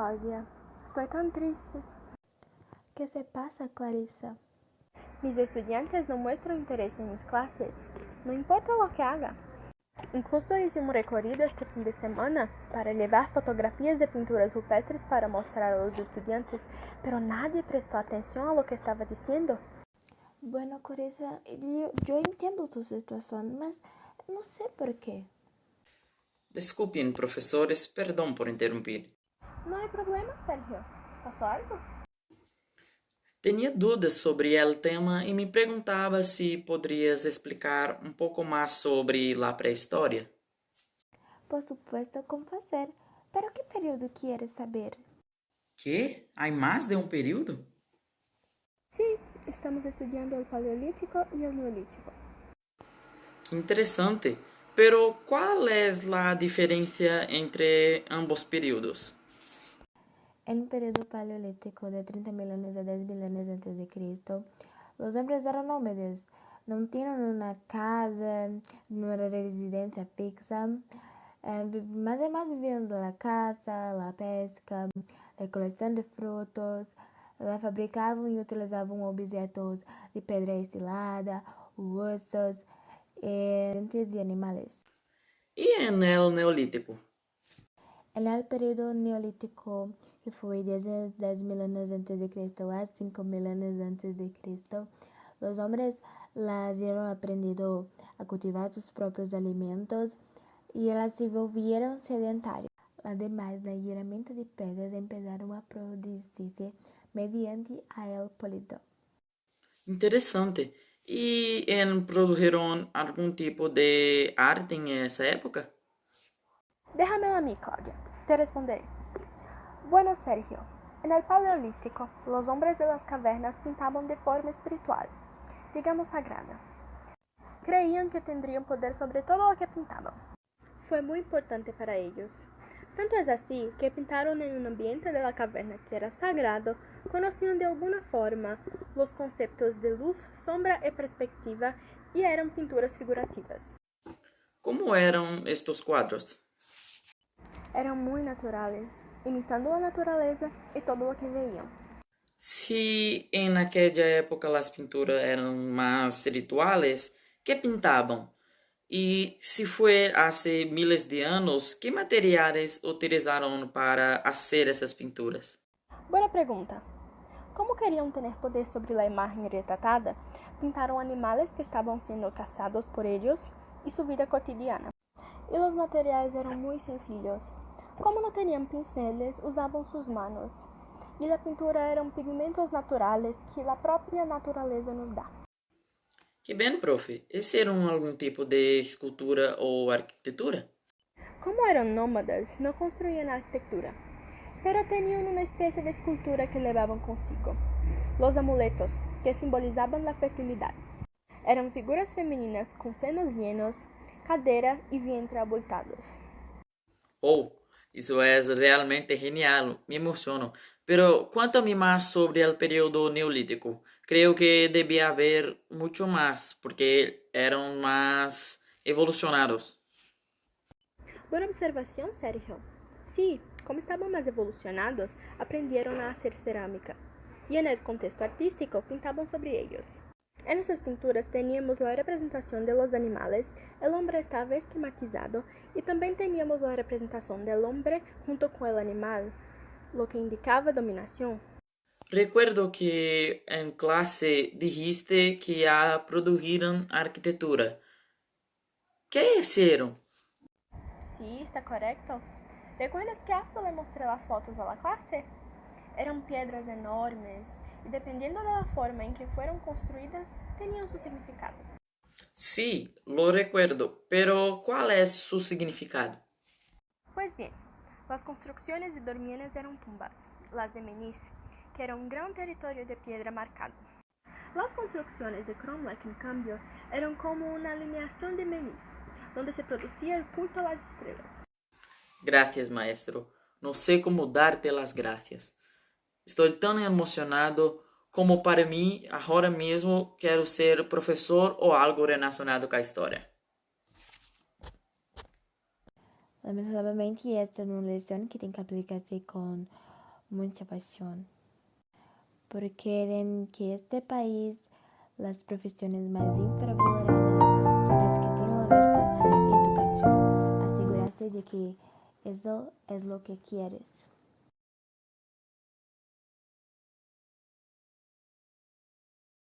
Cláudia. Estou tão triste. ¿Qué se pasa, Clarissa? Mis estudiantes no muestran interés en mis clases. No importa lo que haga. Incluso hice un recorrido este fin de semana para llevar fotografías de pinturas rupestres para mostrar a los estudiantes, pero nadie prestó atención a lo que estaba diciendo. Bueno, Clarissa, yo entiendo tu situación, mas no sé por qué. Desculpem, professores, perdão por interromper. No hay problema, Sergio. ¿Pasó algo? Tinha dúvidas sobre o tema e me perguntava se poderias explicar um pouco mais sobre a pré-história. Por supuesto, con placer. ¿Pero qué periodo quieres saber? Que? Há mais de um período? Sí, estamos estudiando el Paleolítico y el Neolítico. Que interessante. Pero qual é a diferença entre ambos períodos? En el periodo paleolítico de 30.000 años a 10.000 años antes de Cristo, los hombres eran nómades, no tenían una casa, no era residencia fixa, mas además vivían de la caza, la pesca, la colección de frutos, la fabricaban y utilizaban objetos de pedra estilada, huesos y dientes de animales. E en el Neolítico? En el periodo neolítico, que fue desde 10.000 años antes de Cristo a 5.000 años antes de Cristo, los hombres las habían aprendido a cultivar sus propios alimentos y las se volvieron sedentarios. Además, la herramienta de pedras empezaron a producirse mediante el polidor. Interessante. E produziram algum tipo de arte nessa época? Déjamelo a mí, Claudia. Te responderé. Bueno, Sergio, en el Paleolítico, los hombres de las cavernas pintaban de forma espiritual, digamos sagrada. Creían que tendrían poder sobre todo lo que pintaban. Fue muy importante para ellos. Tanto es así que pintaron en un ambiente de la caverna que era sagrado, conocían de alguna forma los conceptos de luz, sombra y perspectiva y eran pinturas figurativas. Como eram estes quadros? Eran muy naturales, imitando la naturaleza y todo lo que veían. Se em aquela época as pinturas eram mais rituais, que pintavam? E se foi há miles de anos, que materiais utilizaram para fazer essas pinturas? Buena pregunta. Como querían tener poder sobre la imagen retratada, pintaron animales que estaban siendo cazados por ellos y su vida cotidiana. Y los materiales eran muy sencillos. Como no tenían pinceles, usaban sus manos. Y la pintura eran pigmentos naturales que la propia naturaleza nos da. Que bem, prof. Esse era algum tipo de escultura ou arquitetura? Como eran nómadas, no construían arquitectura, pero tenían una especie de escultura que llevaban consigo. Los amuletos, que simbolizaban la fertilidad. Eran figuras femeninas con senos llenos, cadera y vientre abultados. Oh, isso é realmente genial, me emociono. Pero cuéntame mais sobre o período neolítico. Creio que devia haver muito mais, porque eram mais evolucionados. Buena observación, Sergio. Sí, como estaban más evolucionados, aprendieron a hacer cerámica. Y en el contexto artístico pintaban sobre ellos. En esas pinturas teníamos la representación de los animales, el hombre estaba esquematizado y también teníamos la representación del hombre junto con el animal, lo que indicaba dominación. Recuerdo que em classe dijiste que já produziram arquitetura. Que hicieron? Sí, está correcto. ¿Recuerdas que hasta le mostré las fotos a la clase? Eran piedras enormes y dependiendo de la forma en que fueron construidas, tenían su significado. Sí, lo recuerdo, pero ¿cuál es su significado? Pues bien, las construcciones de Dormienes eran tumbas, las de Menis, que era un gran territorio de piedra marcado. Las construcciones de Cromlech, en cambio, eran como una alineación de Menis, donde se producía el culto a las estrellas. Gracias, maestro. No sé cómo darte las gracias. Estoy tan emocionado como para mim, agora mesmo, quero ser professor ou algo relacionado com a história. Lamentablemente, esta é uma lição que tem que aplicar-se com mucha pasión, porque quieren que este país las profesiones más infravaloradas son las que tienen que ver con la educación. Asegúrate de que eso es lo que quieres.